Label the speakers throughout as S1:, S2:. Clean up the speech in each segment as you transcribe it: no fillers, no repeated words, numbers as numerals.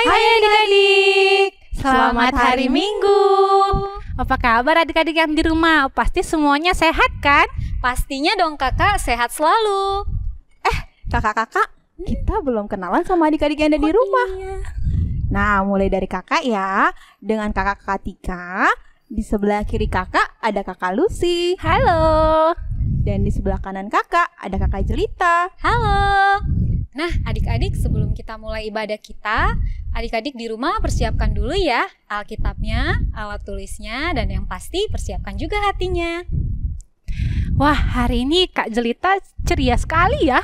S1: Hai adik-adik, selamat hari Minggu. Apa kabar adik-adik yang di rumah? Pasti semuanya sehat kan?
S2: Pastinya dong kakak, sehat selalu.
S3: Kakak-kakak, kita belum kenalan sama adik-adik yang ada di rumah.
S2: Iya.
S3: Nah, mulai dari kakak ya. Dengan kakak Tika. Di sebelah kiri kakak ada kakak Lucy.
S1: Halo.
S3: Dan di sebelah kanan kakak ada kakak Jelita.
S2: Halo. Nah adik-adik, sebelum kita mulai ibadah kita, adik-adik di rumah persiapkan dulu ya Alkitabnya, alat tulisnya, dan yang pasti persiapkan juga hatinya.
S1: Wah, hari ini Kak Jelita ceria sekali ya.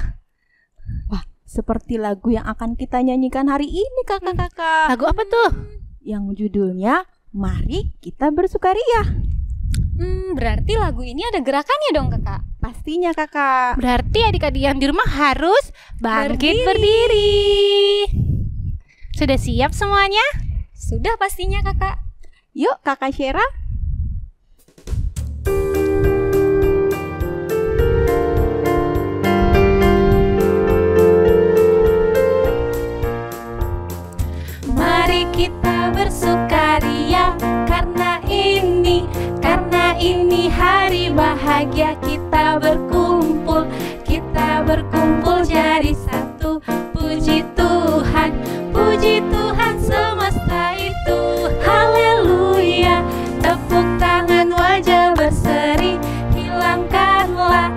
S3: Wah, seperti lagu yang akan kita nyanyikan hari ini kakak-kakak.
S1: Lagu apa tuh?
S3: Yang judulnya Mari Kita Bersukaria.
S2: Berarti lagu ini ada gerakannya dong kakak?
S3: Pastinya kakak.
S1: Berarti adik-adik yang di rumah harus bangkit berdiri. Sudah siap semuanya?
S2: Sudah pastinya kakak.
S3: Yuk kakak Syera.
S1: Mari kita bersukaria karena ini hari bahagia. Kita berkumpul jadi satu. Puji Tuhan semesta itu. Haleluya. Tepuk tangan, wajah berseri. Hilangkanlah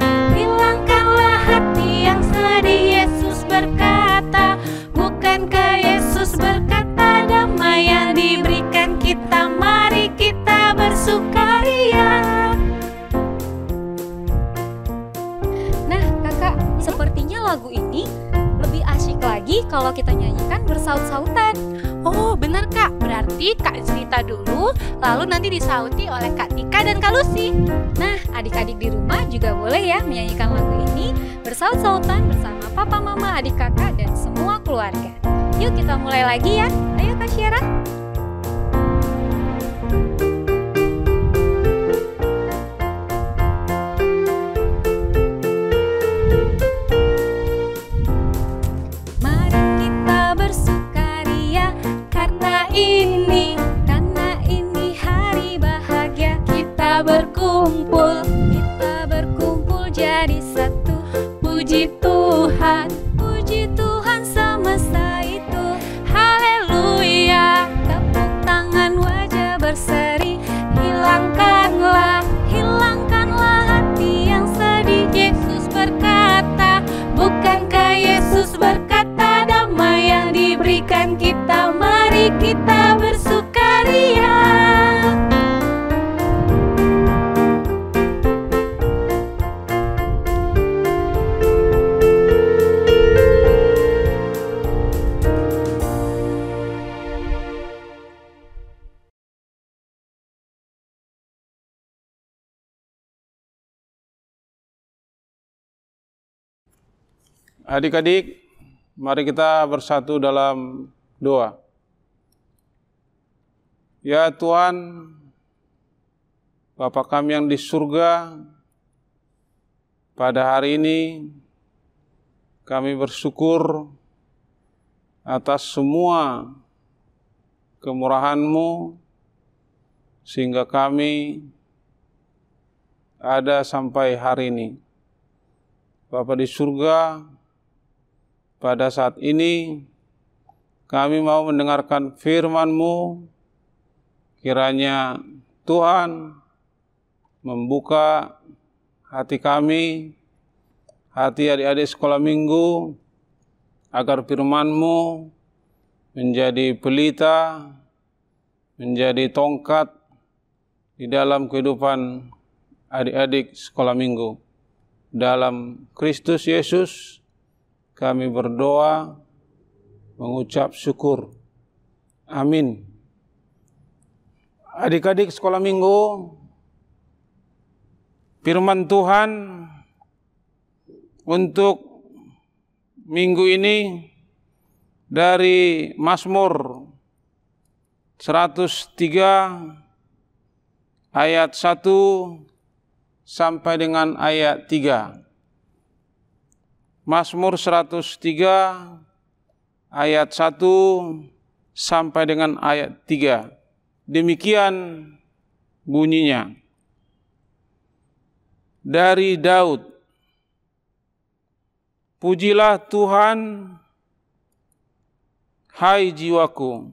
S1: hati yang sedih. Yesus berkata, bukankah Yesus berkata damai yang diberikan kita? Mari kita bersukaria.
S2: Nah kakak, sepertinya lagu ini lebih asyik lagi kalau kita nyanyikan bersaut-sautan.
S1: Oh benar Kak, berarti Kak cerita dulu, lalu nanti disauti oleh Kak Tika dan Kak Lucy.
S2: Nah adik-adik di rumah juga boleh ya menyanyikan lagu ini bersaut-sautan bersama papa, mama, adik kakak, dan semua keluarga. Yuk kita mulai lagi ya. Ayo Kak Syera. Mari kita bersukaria karena ini hari bahagia.
S1: Kita berkumpul
S2: jadi satu.
S1: puji Tuhan semesta itu. Haleluya.
S2: Tepuk tangan, wajah berseri.
S1: Hilangkanlah hati yang sedih. Yesus berkata, bukankah Yesus berkata damai yang diberikan kita? Mari kita bersukaria.
S4: Adik-adik, mari kita bersatu dalam doa. Ya Tuhan, Bapa kami yang di surga, pada hari ini kami bersyukur atas semua kemurahan-Mu, sehingga kami ada sampai hari ini. Bapa di surga, pada saat ini kami mau mendengarkan firman-Mu. Kiranya Tuhan membuka hati kami, hati adik-adik sekolah minggu, agar firman-Mu menjadi pelita, menjadi tongkat di dalam kehidupan adik-adik sekolah minggu. Dalam Kristus Yesus kami berdoa, mengucap syukur. Amin. Adik-adik sekolah minggu, firman Tuhan untuk minggu ini dari Mazmur 103 ayat 1 sampai dengan ayat 3. Mazmur 103 ayat 1 sampai dengan ayat 3. Demikian bunyinya. Dari Daud, pujilah Tuhan, hai jiwaku.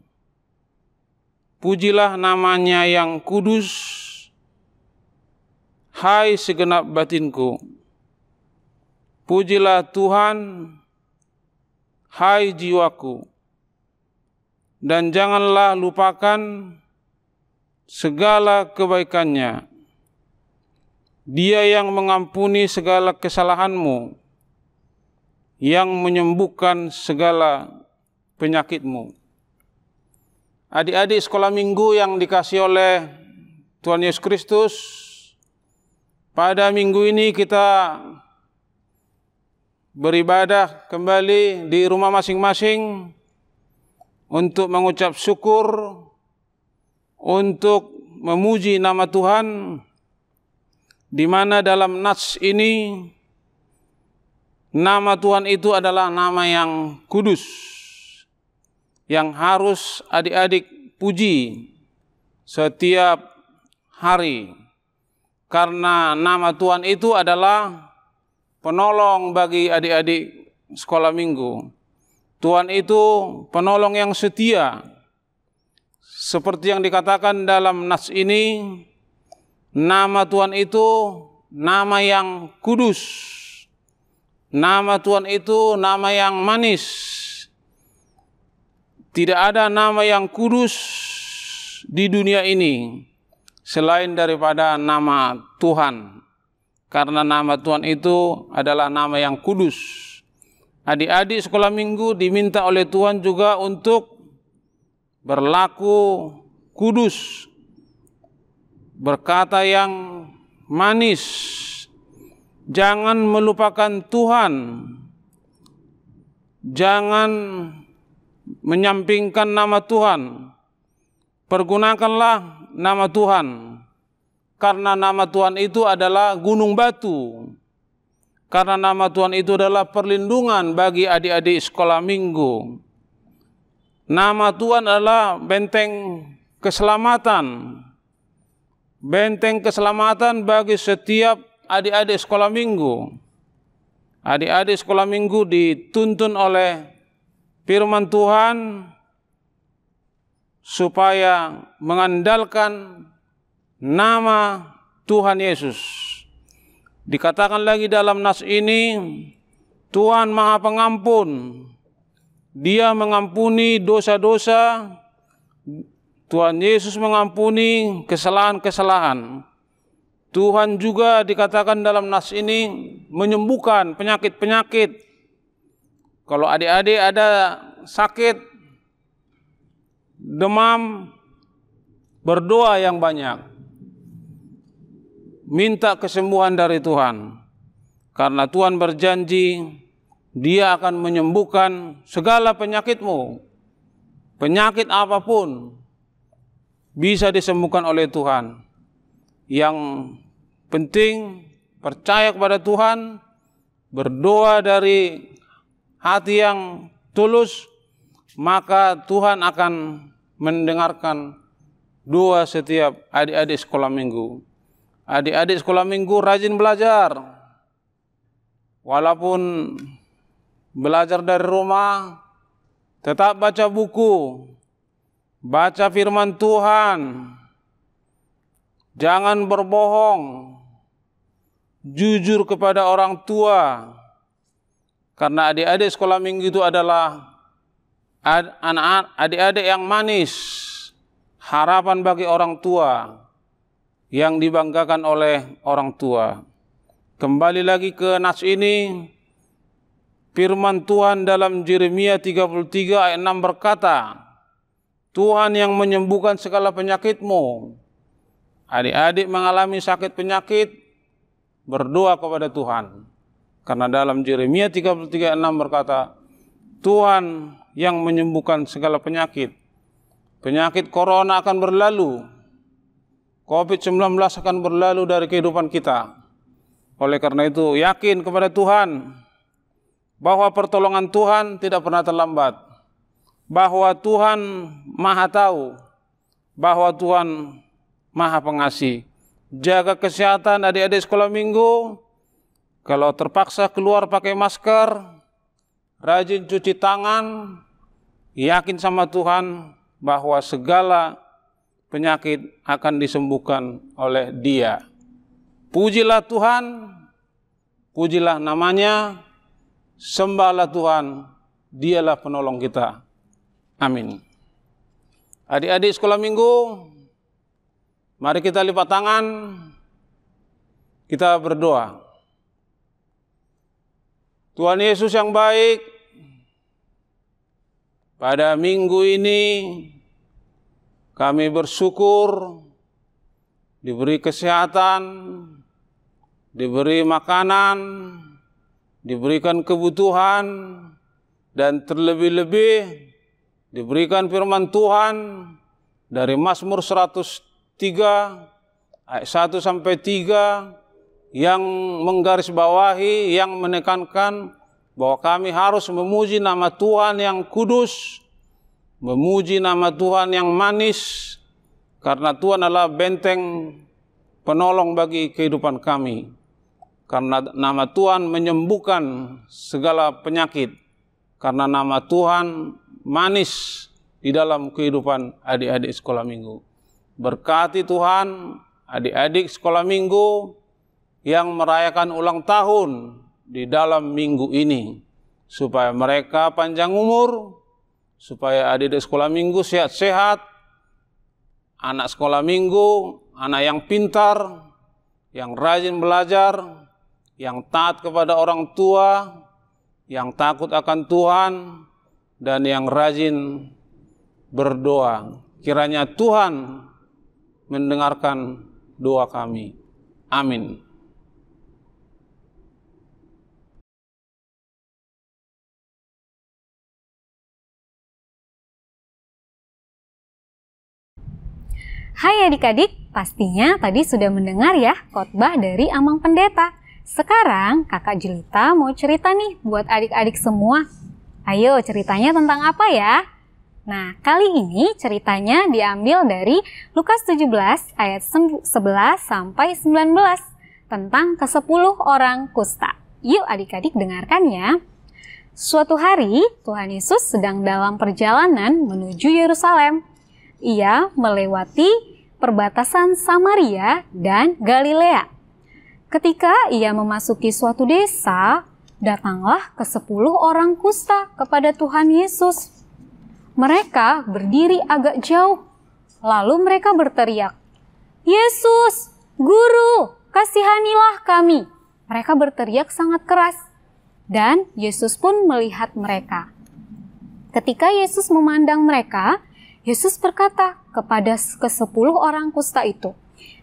S4: Pujilah namanya yang kudus, hai segenap batinku. Pujilah Tuhan, hai jiwaku. Dan janganlah lupakan segala kebaikannya. Dia yang mengampuni segala kesalahanmu, yang menyembuhkan segala penyakitmu. Adik-adik sekolah minggu yang dikasihi oleh Tuhan Yesus Kristus, pada minggu ini kita beribadah kembali di rumah masing-masing untuk mengucap syukur, untuk memuji nama Tuhan, di mana dalam nats ini nama Tuhan itu adalah nama yang kudus, yang harus adik-adik puji setiap hari. Karena nama Tuhan itu adalah penolong bagi adik-adik sekolah minggu. Tuhan itu penolong yang setia. Seperti yang dikatakan dalam nas ini, nama Tuhan itu nama yang kudus. Nama Tuhan itu nama yang manis. Tidak ada nama yang kudus di dunia ini selain daripada nama Tuhan. Karena nama Tuhan itu adalah nama yang kudus. Adik-adik sekolah minggu diminta oleh Tuhan juga untuk berlaku kudus, berkata yang manis, jangan melupakan Tuhan, jangan menyampingkan nama Tuhan, pergunakanlah nama Tuhan, karena nama Tuhan itu adalah gunung batu, karena nama Tuhan itu adalah perlindungan bagi adik-adik sekolah minggu. Nama Tuhan adalah benteng keselamatan. Benteng keselamatan bagi setiap adik-adik sekolah minggu. Adik-adik sekolah minggu dituntun oleh firman Tuhan supaya mengandalkan nama Tuhan Yesus. Dikatakan lagi dalam nas ini, Tuhan Maha Pengampun. Dia mengampuni dosa-dosa. Tuhan Yesus mengampuni kesalahan-kesalahan. Tuhan juga dikatakan dalam nas ini menyembuhkan penyakit-penyakit. Kalau adik-adik ada sakit, demam, berdoa yang banyak. Minta kesembuhan dari Tuhan. Karena Tuhan berjanji, Dia akan menyembuhkan segala penyakitmu. Penyakit apapun bisa disembuhkan oleh Tuhan. Yang penting percaya kepada Tuhan, berdoa dari hati yang tulus, maka Tuhan akan mendengarkan doa setiap adik-adik sekolah minggu. Adik-adik sekolah minggu rajin belajar. Walaupun belajar dari rumah, tetap baca buku, baca firman Tuhan, jangan berbohong, jujur kepada orang tua, karena adik-adik sekolah minggu itu adalah anak-anak adik-adik yang manis, harapan bagi orang tua, yang dibanggakan oleh orang tua. Kembali lagi ke nas ini, firman Tuhan dalam Yeremia 33 ayat 6 berkata, Tuhan yang menyembuhkan segala penyakitmu. Adik-adik mengalami sakit penyakit, berdoa kepada Tuhan. Karena dalam Yeremia 33 ayat 6 berkata, Tuhan yang menyembuhkan segala penyakit. Penyakit corona akan berlalu. COVID-19 akan berlalu dari kehidupan kita. Oleh karena itu, yakin kepada Tuhan bahwa pertolongan Tuhan tidak pernah terlambat. bahwa Tuhan Maha Tahu, bahwa Tuhan Maha Pengasih. Jaga kesehatan adik-adik sekolah minggu. Kalau terpaksa keluar pakai masker, rajin cuci tangan, yakin sama Tuhan bahwa segala penyakit akan disembuhkan oleh Dia. Pujilah Tuhan, pujilah namanya, sembahlah Tuhan, Dialah penolong kita. Amin. Adik-adik sekolah minggu, mari kita lipat tangan, kita berdoa. Tuhan Yesus yang baik, pada minggu ini kami bersyukur diberi kesehatan, diberi makanan, diberikan kebutuhan, dan terlebih-lebih diberikan firman Tuhan dari Mazmur 103 ayat 1 sampai 3 yang menggarisbawahi, yang menekankan bahwa kami harus memuji nama Tuhan yang kudus, memuji nama Tuhan yang manis, karena Tuhan adalah benteng penolong bagi kehidupan kami. Karena nama Tuhan menyembuhkan segala penyakit, karena nama Tuhan manis di dalam kehidupan adik-adik sekolah minggu. Berkati Tuhan adik-adik sekolah minggu yang merayakan ulang tahun di dalam minggu ini, supaya mereka panjang umur, supaya adik-adik sekolah minggu sehat-sehat, anak sekolah minggu, anak yang pintar, yang rajin belajar, yang taat kepada orang tua, yang takut akan Tuhan, dan yang rajin berdoa. Kiranya Tuhan mendengarkan doa kami. Amin.
S2: Hai adik-adik, pastinya tadi sudah mendengar ya khotbah dari Amang Pendeta. Sekarang Kakak Jelita mau cerita nih buat adik-adik semua. Ayo ceritanya tentang apa ya? Nah, kali ini ceritanya diambil dari Lukas 17 ayat 11 sampai 19 tentang ke-10 orang kusta. Yuk adik-adik dengarkan ya. Suatu hari Tuhan Yesus sedang dalam perjalanan menuju Yerusalem. Ia melewati perbatasan Samaria dan Galilea. Ketika ia memasuki suatu desa, datanglah ke-10 orang kusta kepada Tuhan Yesus. Mereka berdiri agak jauh, lalu mereka berteriak, "Yesus, Guru, kasihanilah kami." Mereka berteriak sangat keras, dan Yesus pun melihat mereka. Ketika Yesus memandang mereka, Yesus berkata kepada ke-10 orang kusta itu.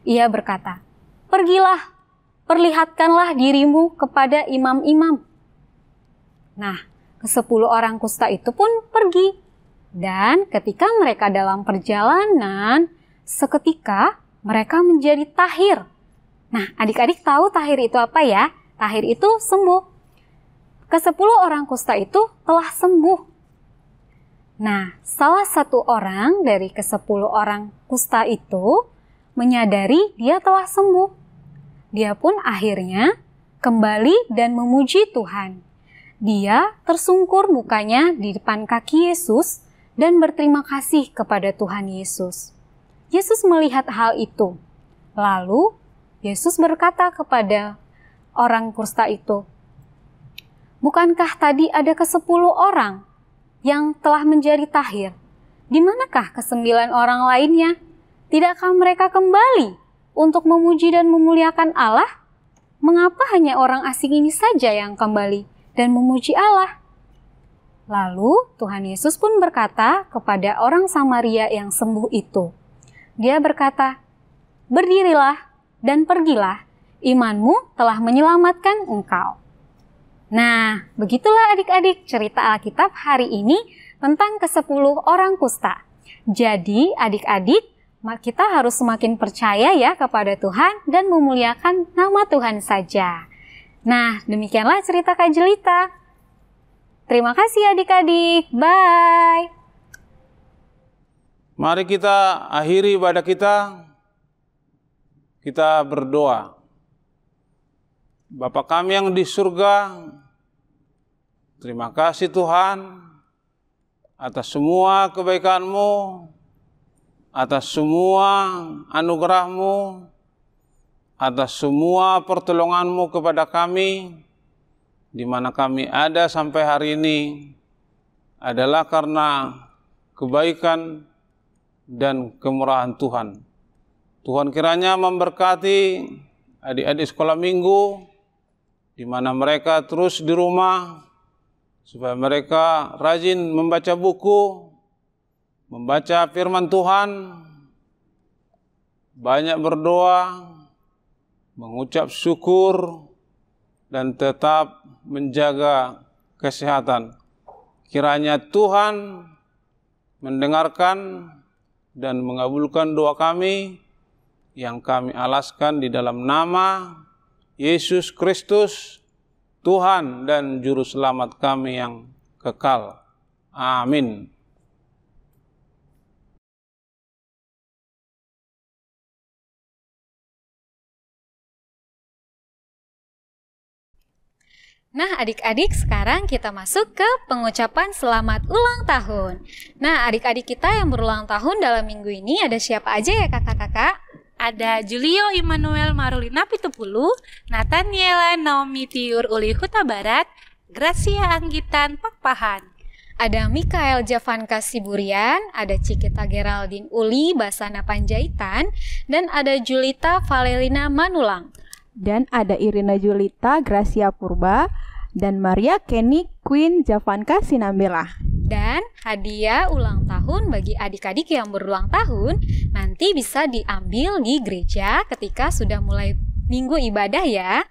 S2: Ia berkata, "Pergilah, perlihatkanlah dirimu kepada imam-imam." Nah, ke-10 orang kusta itu pun pergi. Dan ketika mereka dalam perjalanan, seketika mereka menjadi tahir. Nah, adik-adik tahu tahir itu apa ya? Tahir itu sembuh. Ke-10 orang kusta itu telah sembuh. Nah, salah satu orang dari ke-10 orang kusta itu menyadari dia telah sembuh. Dia pun akhirnya kembali dan memuji Tuhan. Dia tersungkur mukanya di depan kaki Yesus dan berterima kasih kepada Tuhan Yesus. Yesus melihat hal itu. Lalu Yesus berkata kepada orang kusta itu, "Bukankah tadi ada ke-10 orang yang telah menjadi tahir? Di manakah ke-9 orang lainnya? Tidakkah mereka kembali untuk memuji dan memuliakan Allah? Mengapa hanya orang asing ini saja yang kembali dan memuji Allah?" Lalu Tuhan Yesus pun berkata kepada orang Samaria yang sembuh itu. Dia berkata, "Berdirilah dan pergilah, imanmu telah menyelamatkan engkau." Nah, begitulah adik-adik cerita Alkitab hari ini tentang ke-10 orang kusta. Jadi adik-adik, kita harus semakin percaya ya kepada Tuhan dan memuliakan nama Tuhan saja. Nah, demikianlah cerita Kak Jelita. Terima kasih adik-adik. Bye.
S4: Mari kita akhiri ibadah kita berdoa. Bapa kami yang di surga, terima kasih Tuhan atas semua kebaikan-Mu, atas semua anugerah-Mu, atas semua pertolongan-Mu kepada kami, di mana kami ada sampai hari ini, adalah karena kebaikan dan kemurahan Tuhan. Tuhan kiranya memberkati adik-adik sekolah minggu, di mana mereka terus di rumah, supaya mereka rajin membaca buku, membaca firman Tuhan, banyak berdoa, mengucap syukur, dan tetap menjaga kesehatan. Kiranya Tuhan mendengarkan dan mengabulkan doa kami yang kami alaskan di dalam nama Yesus Kristus, Tuhan dan Juru Selamat kami yang kekal. Amin.
S2: Nah, adik-adik, sekarang kita masuk ke pengucapan selamat ulang tahun. Nah, adik-adik kita yang berulang tahun dalam minggu ini ada siapa aja ya kakak-kakak?
S1: Ada Julio Immanuel Marulina Pitupulu, Nathaniela Naomi Tiur Uli Huta Barat, Gracia Anggitan Pakpahan.
S2: Ada Mikael Javanka Siburian, ada Cikita Geraldine Uli Basana Panjaitan, dan ada Julita Valelina Manulang.
S3: Dan ada Irina Julita Gracia Purba dan Maria Kenny Queen Javanka Sinambela.
S2: Dan hadiah ulang tahun bagi adik-adik yang berulang tahun nanti bisa diambil di gereja ketika sudah mulai minggu ibadah ya.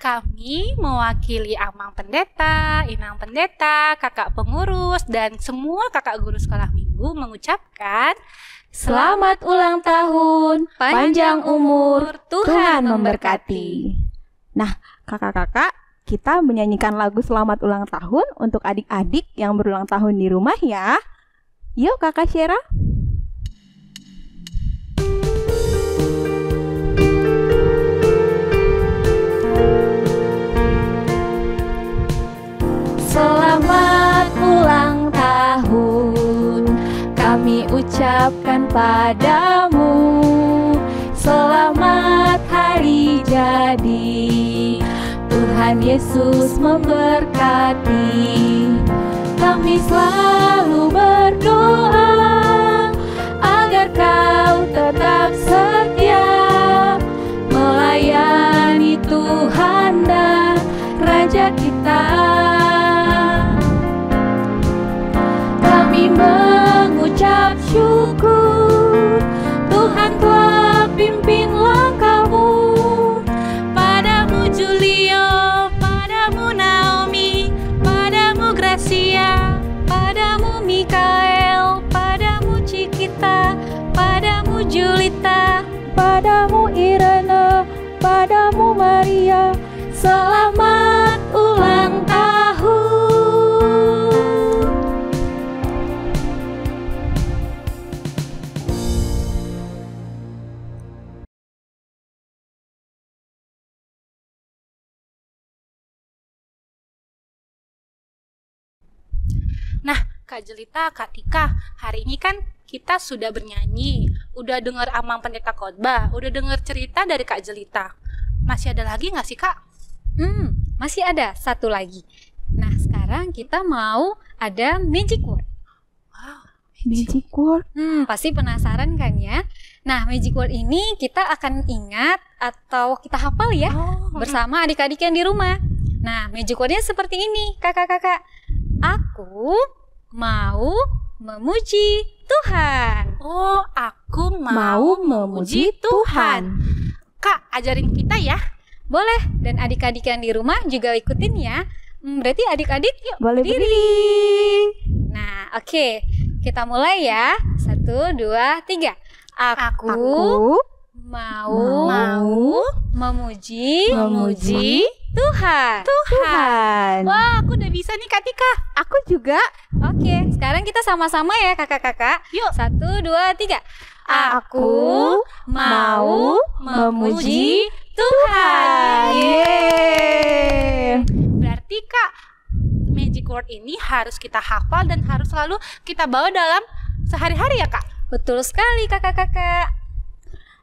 S1: Kami mewakili Amang Pendeta, Inang Pendeta, kakak pengurus, dan semua kakak guru sekolah minggu mengucapkan
S3: Selamat ulang tahun, panjang umur, Tuhan memberkati. Nah, kakak-kakak, kita menyanyikan lagu selamat ulang tahun untuk adik-adik yang berulang tahun di rumah ya. Yuk kakak Syera. Selamat ulang tahun kami ucapkan padamu. Selamat hari jadi, Tuhan Yesus memberkati. Kami selalu berdoa agar kau tetap setia melayani Tuhan dan Raja kita. Kami mengucap syukur, Tuhan telah pimpin langkahmu.
S1: padamu Julio, padamu Naomi, padamu Gracia,
S2: Padamu Mikael, padamu Cikita, padamu Julita,
S3: Padamu Irene, padamu Maria, selamat ulang tahun.
S1: Nah, Kak Jelita, Kak Tika, hari ini kan kita sudah bernyanyi, udah dengar Amang Pendeta khotbah, udah dengar cerita dari Kak Jelita. Masih ada lagi nggak sih, Kak?
S2: Masih ada satu lagi. Nah, sekarang kita mau ada magic word.
S3: Magic word.
S2: Pasti penasaran kan ya? Nah, magic word ini kita akan ingat atau kita hafal ya bersama adik-adik yang di rumah. Nah, magic wordnya seperti ini, kakak-kakak. Aku mau memuji Tuhan.
S1: Oh, aku mau memuji Tuhan. Kak, ajarin kita ya.
S2: Boleh, dan adik-adik yang di rumah juga ikutin ya. Berarti adik-adik yuk
S3: Boleh
S2: berdiri. Nah, oke. Kita mulai ya. 1, 2, 3. Aku mau memuji Tuhan.
S3: Tuhan.
S1: Wah, aku udah bisa nih, Kak Tika.
S3: Aku juga.
S2: Oke, Sekarang kita sama-sama ya kakak-kakak.
S1: Yuk.
S2: 1, 2, 3.
S3: Aku mau memuji Tuhan. Yeay.
S1: Berarti Kak, magic word ini harus kita hafal dan harus selalu kita bawa dalam sehari-hari ya Kak?
S2: Betul sekali kakak-kakak.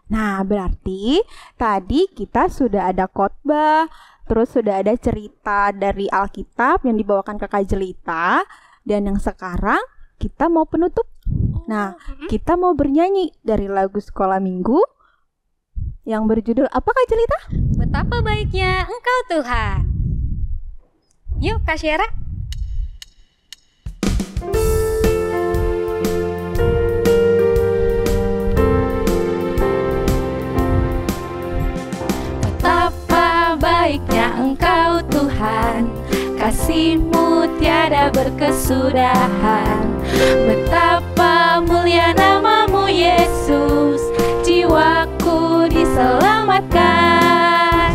S3: Nah, berarti tadi kita sudah ada khotbah, terus sudah ada cerita dari Alkitab yang dibawakan Kakak Jelita, dan yang sekarang kita mau penutup. Nah, kita mau bernyanyi dari lagu sekolah minggu yang berjudul apa Kak Jelita?
S2: Betapa baiknya Engkau Tuhan. Yuk Kak Syara.
S1: Betapa baiknya Engkau Tuhan, kasih-Mu tiada berkesudahan. Betapa mulia nama-Mu Yesus, jiwaku diselamatkan.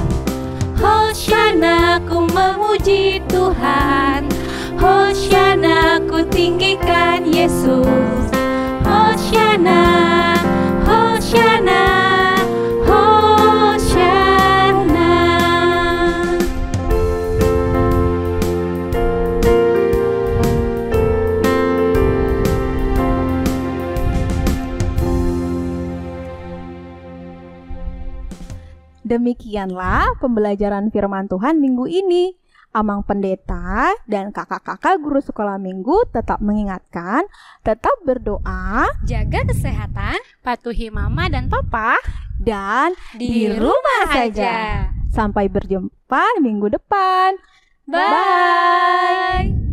S1: Hosiana ku memuji Tuhan, Hosiana ku tinggikan Yesus. Hosiana, Hosiana, Hosiana.
S3: Demikianlah pembelajaran firman Tuhan minggu ini. Amang Pendeta dan kakak-kakak guru sekolah minggu tetap mengingatkan, tetap berdoa,
S2: Jaga kesehatan
S1: Patuhi mama dan papa
S3: dan
S2: di rumah saja.
S3: Sampai berjumpa minggu depan.
S2: Bye.